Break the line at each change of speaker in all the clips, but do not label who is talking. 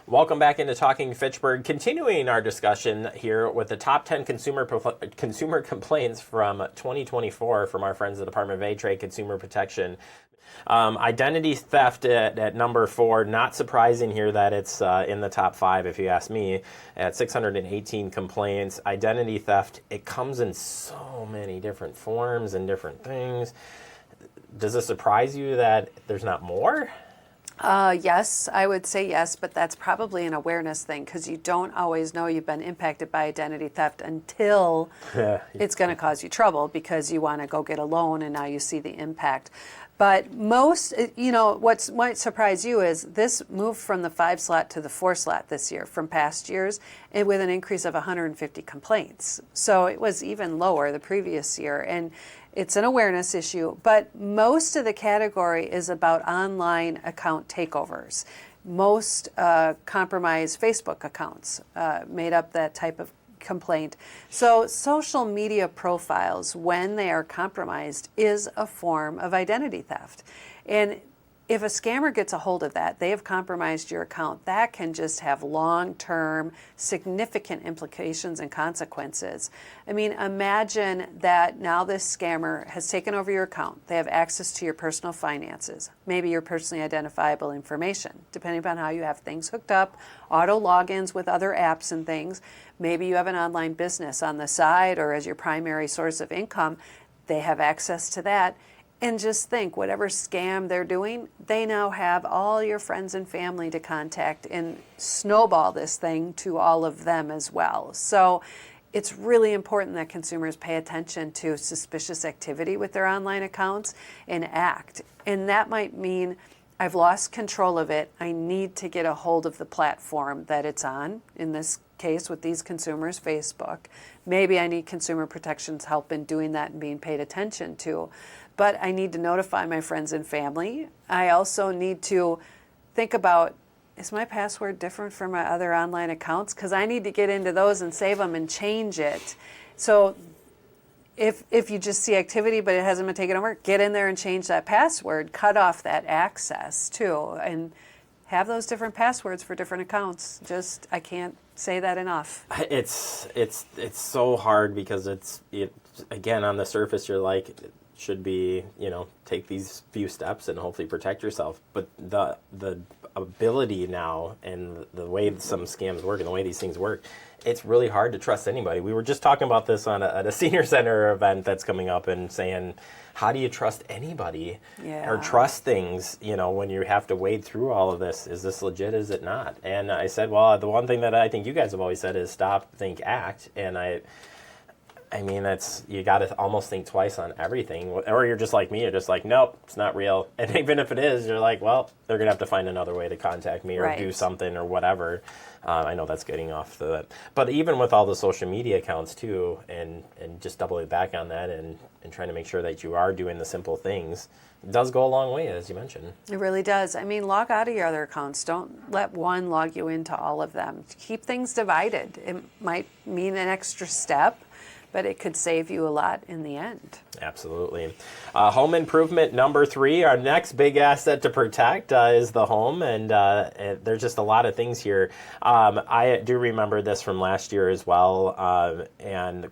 Welcome back into Talking Fitchburg, continuing our discussion here with the top 10 consumer complaints from 2024 from our friends at the Department of A-Trade Consumer Protection. Identity theft at number 4, not surprising here that it's in the top 5 if you ask me, at 618 complaints. Identity theft, it comes in so many different forms and different things. Does it surprise you that there's not more?
Yes, I would say yes, but that's probably an awareness thing because you don't always know you've been impacted by identity theft until it's going to cause you trouble because you want to go get a loan and now you see the impact. But most, what might surprise you is this moved from the 5 slot to the 4 slot this year from past years, and with an increase of 150 complaints. So it was even lower the previous year, and it's an awareness issue. But most of the category is about online account takeovers. Most compromised Facebook accounts made up that type of complaint. So social media profiles, when they are compromised, is a form of identity theft. And if a scammer gets a hold of that, they have compromised your account, that can just have long-term significant implications and consequences. I mean, imagine that now this scammer has taken over your account. They have access to your personal finances, maybe your personally identifiable information, depending upon how you have things hooked up, auto logins with other apps and things. Maybe you have an online business on the side or as your primary source of income. They have access to that. And just think, whatever scam they're doing, they now have all your friends and family to contact and snowball this thing to all of them as well. So it's really important that consumers pay attention to suspicious activity with their online accounts and act. And that might mean I've lost control of it. I need to get a hold of the platform that it's on, in this case with these consumers, Facebook. Maybe I need Consumer Protection's help in doing that and being paid attention to. But I need to notify my friends and family. I also need to think about, is my password different from my other online accounts? Because I need to get into those and save them and change it. So if you just see activity but it hasn't been taken over, get in there and change that password, cut off that access too, and have those different passwords for different accounts. Just, I can't say that enough.
It's so hard because it again, on the surface you're like, should be, take these few steps and hopefully protect yourself. But the ability now and the way some scams work and the way these things work, it's really hard to trust anybody. We were just talking about this at a senior center event that's coming up and saying, how do you trust anybody or trust things, when you have to wade through all of this? Is this legit? Is it not? And I said, well, the one thing that I think you guys have always said is stop, think, act. And I mean, you got to almost think twice on everything. Or you're just like me. You're just like, nope, it's not real. And even if it is, you're like, well, they're going to have to find another way to contact me or do something or whatever. I know that's getting off the... But even with all the social media accounts, too, and just doubling back on that and trying to make sure that you are doing the simple things, it does go a long way, as you mentioned. It
really does. I mean, log out of your other accounts. Don't let one log you into all of them. Keep things divided. It might mean an extra step, but it could save you a lot in the end.
Absolutely. Home improvement number 3, our next big asset to protect is the home, and there's just a lot of things here. I do remember this from last year as well, and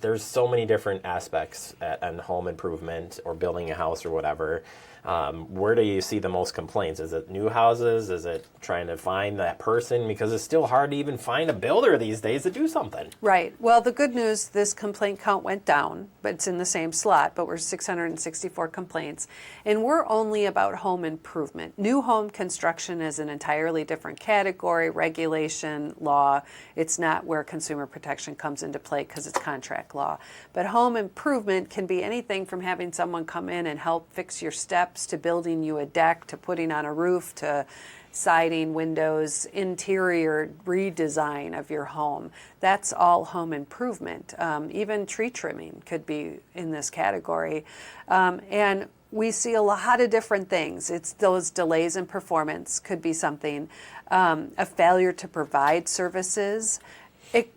there's so many different aspects on home improvement or building a house or whatever. Where do you see the most complaints? Is it new houses? Is it trying to find that person? Because it's still hard to even find a builder these days to do something.
Right. Well, the good news, this complaint count went down, but it's in the same slot, but we're 664 complaints. And we're only about home improvement. New home construction is an entirely different category, regulation, law. It's not where consumer protection comes into play because it's contract law. But home improvement can be anything from having someone come in and help fix your steps, to building you a deck, to putting on a roof, to siding, windows, interior redesign of your home. That's all home improvement. Even tree trimming could be in this category. And we see a lot of different things. It's those delays in performance could be something, a failure to provide services.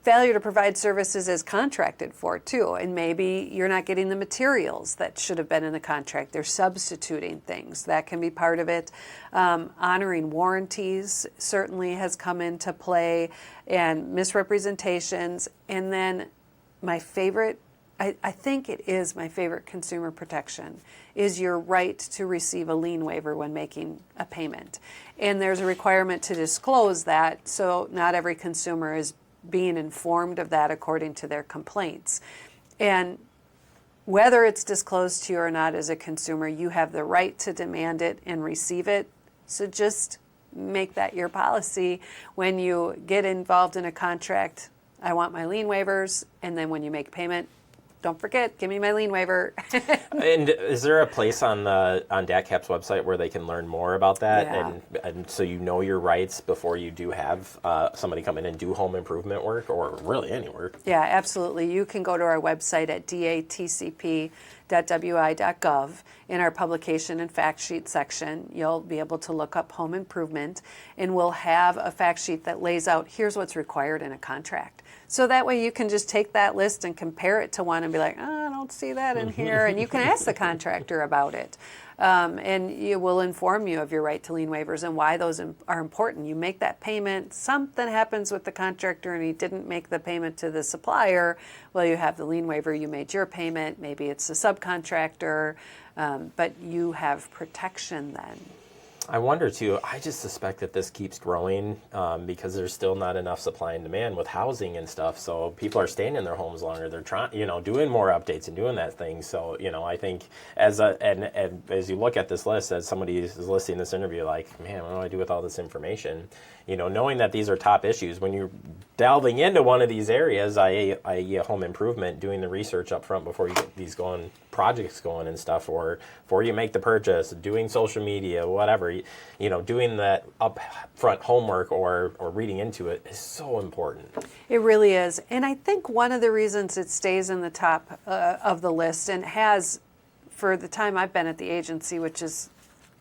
Failure to provide services is contracted for too, and maybe you're not getting the materials that should have been in the contract. They're substituting things. That can be part of it. Honoring warranties certainly has come into play, and misrepresentations. And then my favorite, I think it is my favorite consumer protection, is your right to receive a lien waiver when making a payment. And there's a requirement to disclose that, so not every consumer is being informed of that according to their complaints. And whether it's disclosed to you or not as a consumer, you have the right to demand it and receive it. So just make that your policy when you get involved in a contract. I want my lien waivers, and then when you make payment, don't forget, give me my lien waiver.
And is there a place on DATCP's website where they can learn more about that?
Yeah.
And so you know your rights before you do have somebody come in and do home improvement work, or really any work?
Yeah, absolutely. You can go to our website at datcp.wi.gov. In our publication and fact sheet section, you'll be able to look up home improvement, and we'll have a fact sheet that lays out, here's what's required in a contract. So that way you can just take that list and compare it to one and be like, oh, I don't see that in here. And you can ask the contractor about it. And it will inform you of your right to lien waivers and why those are important. You make that payment, something happens with the contractor and he didn't make the payment to the supplier. Well, you have the lien waiver, you made your payment, maybe it's the subcontractor, but you have protection then.
I wonder too, I just suspect that this keeps growing because there's still not enough supply and demand with housing and stuff. So people are staying in their homes longer. They're trying, doing more updates and doing that thing. So, I think as you look at this list, as somebody is listening to this interview, like, man, what do I do with all this information? Knowing that these are top issues, when you're delving into one of these areas, i.e. home improvement, doing the research up front before you get these projects going and stuff, or before you make the purchase, doing social media, whatever, doing that upfront homework or reading into it is so important.
It really is. And I think one of the reasons it stays in the top of the list, and has for the time I've been at the agency, which is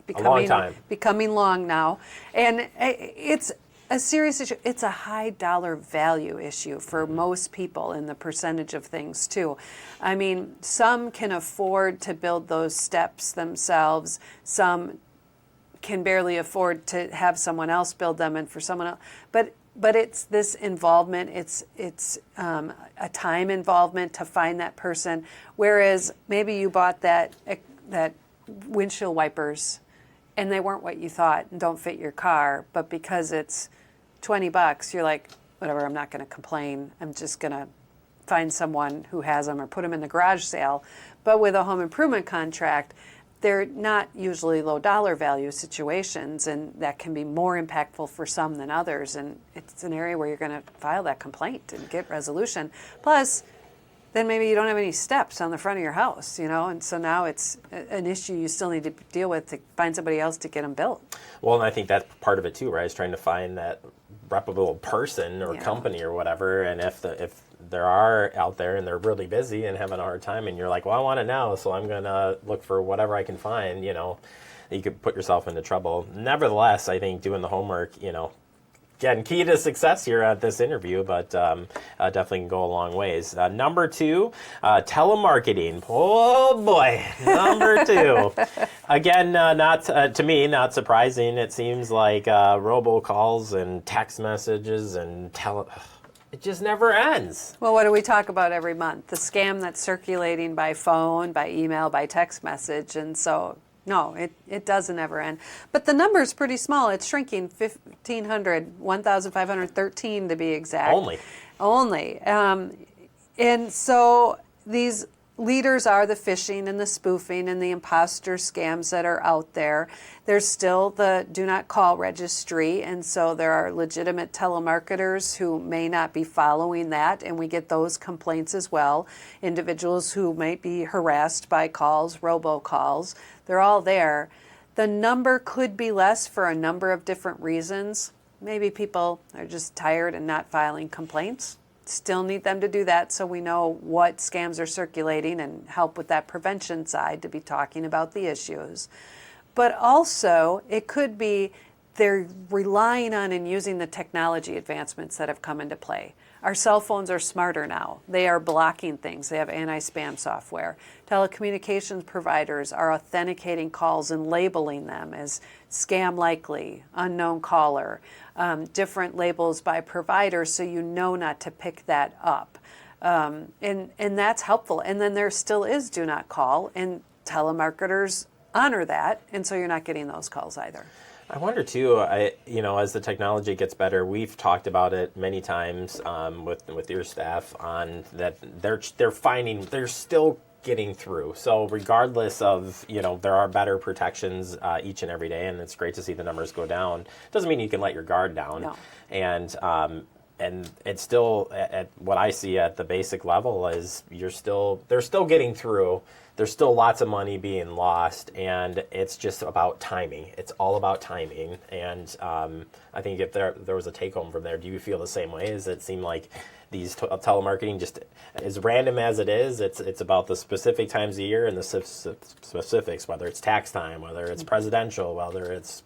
becoming long now, and it's a serious issue. It's a high dollar value issue for most people in the percentage of things too. I mean, some can afford to build those steps themselves. Some can barely afford to have someone else build them, and for someone else, but it's this involvement. It's a time involvement to find that person. Whereas maybe you bought that windshield wipers, and they weren't what you thought and don't fit your car, but because it's $20, you're like, whatever, I'm not going to complain. I'm just going to find someone who has them or put them in the garage sale. But with a home improvement contract, they're not usually low dollar value situations, and that can be more impactful for some than others. And it's an area where you're going to file that complaint and get resolution. Plus, then maybe you don't have any steps on the front of your house, and so now it's an issue you still need to deal with to find somebody else to get them built.
Well, and I think that's part of it too, right? Is trying to find that reputable person or company or whatever, and if there are out there and they're really busy and having a hard time, and you're like, well, I want it now, so I'm going to look for whatever I can find, you could put yourself into trouble. Nevertheless, I think doing the homework, again, key to success here at this interview, but definitely can go a long ways. Number 2, telemarketing. Oh boy, number 2. Again, to me, not surprising. It seems like robocalls and text messages and it just never ends.
Well, what do we talk about every month? The scam that's circulating by phone, by email, by text message, and so. No, it doesn't ever end. But the number is pretty small. It's shrinking, 1,513 to be exact. Only. And so these leaders are the phishing and the spoofing and the imposter scams that are out there. There's still the do not call registry, and so there are legitimate telemarketers who may not be following that, and we get those complaints as well. Individuals who might be harassed by calls, robocalls, they're all there. The number could be less for a number of different reasons. Maybe people are just tired and not filing complaints. Still need them to do that so we know what scams are circulating and help with that prevention side to be talking about the issues. But also, it could be they're relying on and using the technology advancements that have come into play. Our cell phones are smarter now. They are blocking things. They have anti-spam software. Telecommunications providers are authenticating calls and labeling them as scam likely, unknown caller, different labels by providers so you know not to pick that up. And that's helpful. And then there still is do not call, and telemarketers honor that, and so you're not getting those calls either.
I wonder too. As the technology gets better, we've talked about it many times with your staff on that they're still getting through. So regardless of there are better protections each and every day, and it's great to see the numbers go down. Doesn't mean you can let your guard down.
No.
And it's still at what I see at the basic level is they're still getting through. There's still lots of money being lost, and it's just about timing. It's all about timing. And I think if there was a take home from there, do you feel the same way? Does it seem like these telemarketing, just as random as it is, it's about the specific times of year and the specifics, whether it's tax time, whether it's presidential, whether it's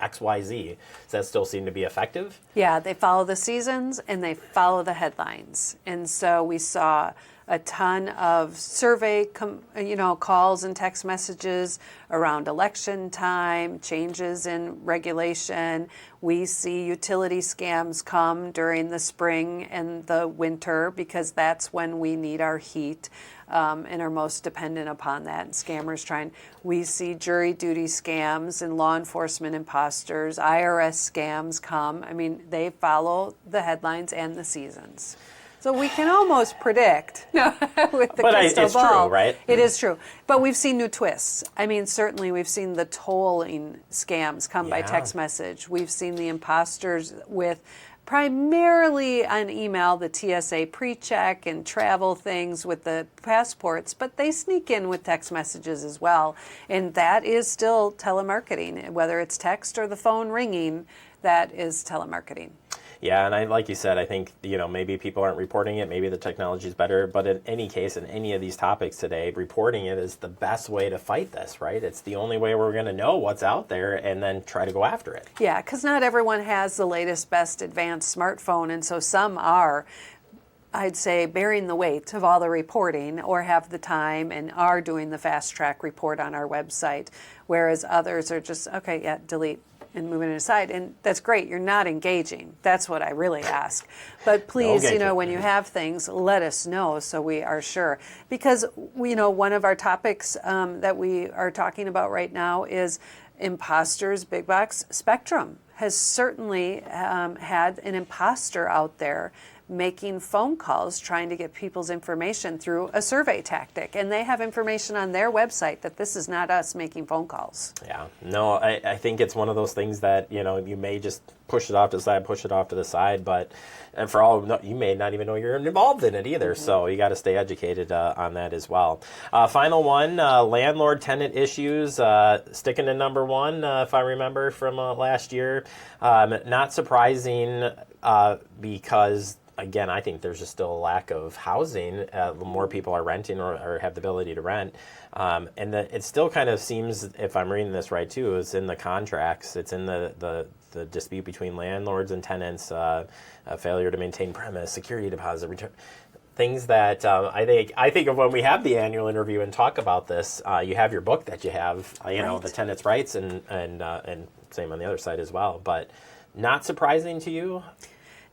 XYZ. Does that still seem to be effective?
Yeah, they follow the seasons and they follow the headlines. And so we saw a ton of survey calls and text messages around election time, changes in regulation. We see utility scams come during the spring and the winter because that's when we need our heat and are most dependent upon that. And scammers we see jury duty scams and law enforcement imposters, IRS scams come. I mean, they follow the headlines and the seasons. So we can almost predict with the crystal ball.
True, right?
It is true. But we've seen new twists. I mean, certainly we've seen the tolling scams come by text message. We've seen the imposters with primarily on email, the TSA pre-check and travel things with the passports, but they sneak in with text messages as well. And that is still telemarketing, whether it's text or the phone ringing, that is telemarketing.
Yeah, and like you said, I think maybe people aren't reporting it, maybe the technology is better, but in any case, in any of these topics today, reporting it is the best way to fight this, right? It's the only way we're going to know what's out there and then try to go after it.
Yeah, because not everyone has the latest, best advanced smartphone, and so some are, I'd say, bearing the weight of all the reporting or have the time and are doing the fast track report on our website, whereas others are just, okay, yeah, delete and moving it aside. And that's great. You're not engaging. That's what I really ask. But please, when you have things, let us know so we are sure. Because, one of our topics that we are talking about right now is imposters, big box. Spectrum has certainly had an imposter out there making phone calls, trying to get people's information through a survey tactic. And they have information on their website that this is not us making phone calls.
Yeah, no, I think it's one of those things that, you may just push it off to the side, but and for all, you may not even know you're involved in it either. Mm-hmm. So you got to stay educated on that as well. Final one, landlord-tenant issues, sticking to number one, if I remember from last year. Not surprising because, again, I think there's just still a lack of housing. More people are renting or have the ability to rent. And it still kind of seems, if I'm reading this right too, it's in the contracts. It's in the dispute between landlords and tenants, failure to maintain premise, security deposit, return. Things that I think of when we have the annual interview and talk about this. You have your book that you have, right. The tenants' rights and same on the other side as well. But not surprising to you?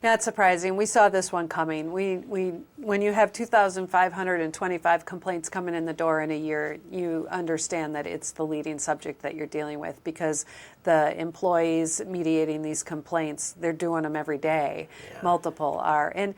Not surprising. We saw this one coming. When you have 2,525 complaints coming in the door in a year, you understand that it's the leading subject that you're dealing with because the employees mediating these complaints, they're doing them every day. Yeah. Multiple are. And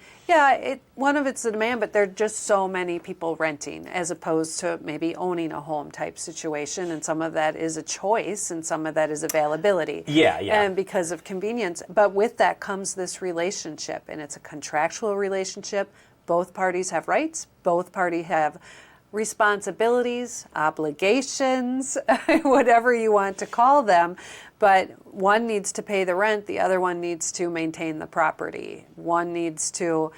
one of it's the demand, but there are just so many people renting as opposed to maybe owning a home type situation. And some of that is a choice and some of that is availability.
Yeah.
And because of convenience. But with that comes this relationship, and it's a contractual relationship. Both parties have rights. Both parties have responsibilities, obligations, whatever you want to call them. But one needs to pay the rent. The other one needs to maintain the property. One needs to,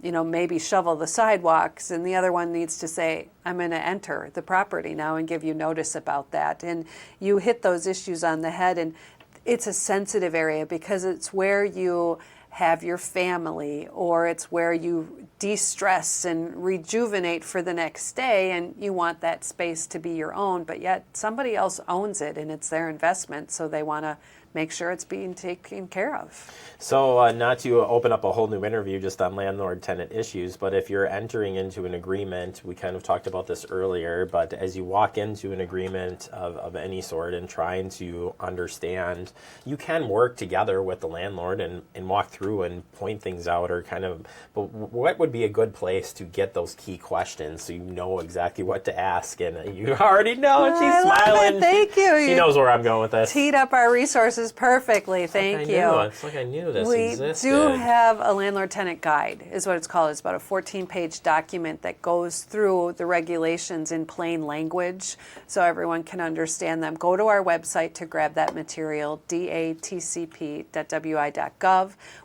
maybe shovel the sidewalks, and the other one needs to say, I'm going to enter the property now and give you notice about that. And you hit those issues on the head. And it's a sensitive area because it's where you have your family, or it's where you de-stress and rejuvenate for the next day, and you want that space to be your own, but yet somebody else owns it and it's their investment, so they want to make sure it's being taken care of.
So not to open up a whole new interview just on landlord-tenant issues, but if you're entering into an agreement, we kind of talked about this earlier, but as you walk into an agreement of any sort and trying to understand, you can work together with the landlord and walk through and point things out, or kind of, but what would be a good place to get those key questions so you know exactly what to ask? And you already know, and she's
I love
smiling.
it. Thank you.
She knows where I'm going with this.
Teed up our resources perfectly. Thank you.
It's like I knew this
We
existed.
do have a landlord-tenant guide, is what it's called. It's about a 14-page document that goes through the regulations in plain language so everyone can understand them. Go to our website to grab that material, datcp.wi.gov.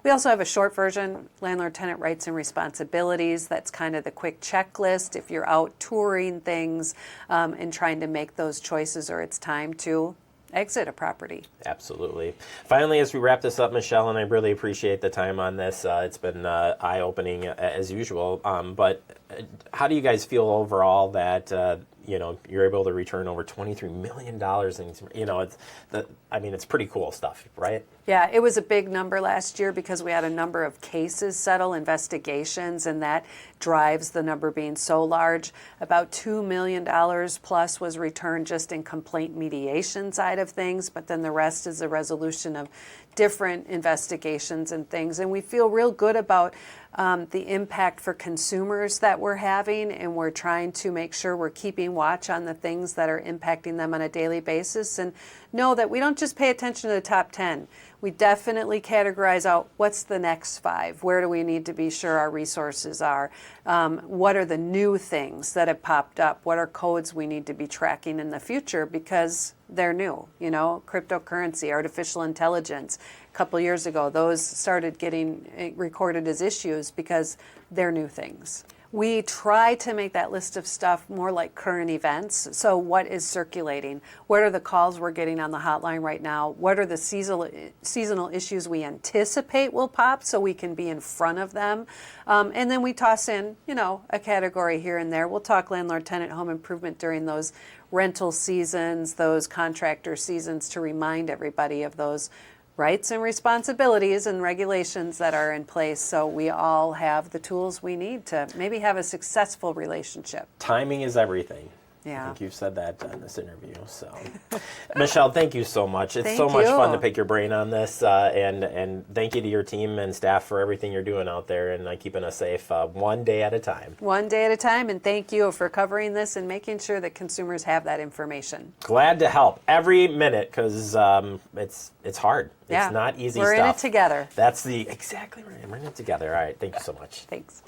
We also have a short version, landlord-tenant rights and responsibilities. That's kind of the quick checklist if you're out touring things and trying to make those choices, or it's time to exit a property.
Absolutely. Finally, as we wrap this up, Michelle, and I really appreciate the time on this. It's been eye-opening as usual. But how do you guys feel overall that you're able to return over $23 million? It's pretty cool stuff, right?
Yeah, it was a big number last year because we had a number of cases settle, investigations, and that drives the number being so large. About $2 million plus was returned just in complaint mediation side of things, but then the rest is a resolution of different investigations and things. And we feel real good about the impact for consumers that we're having, and we're trying to make sure we're keeping watch on the things that are impacting them on a daily basis, and know that we don't just pay attention to the top 10. We definitely categorize out what's the next 5. Where do we need to be sure our resources are? What are the new things that have popped up? What are codes we need to be tracking in the future because they're new? Cryptocurrency, artificial intelligence. A couple years ago, those started getting recorded as issues because they're new things. We try to make that list of stuff more like current events. So what is circulating? What are the calls we're getting on the hotline right now? What are the seasonal issues we anticipate will pop so we can be in front of them? And then we toss in, a category here and there. We'll talk landlord-tenant home improvement during those rental seasons, those contractor seasons, to remind everybody of those rights and responsibilities and regulations that are in place, so we all have the tools we need to maybe have a successful relationship.
Timing is everything.
Yeah.
I think you've said that in this interview. So, Michelle, thank you so much. It's
Thank
so much
you.
fun to pick your brain on this, and thank you to your team and staff for everything you're doing out there and keeping us safe one day at a time.
One day at a time, and thank you for covering this and making sure that consumers have that information.
Glad to help every minute, because it's hard.
Yeah.
It's not easy
We're
stuff.
in it together.
That's exactly right. We're in it together. All right. Thank you so much.
Thanks.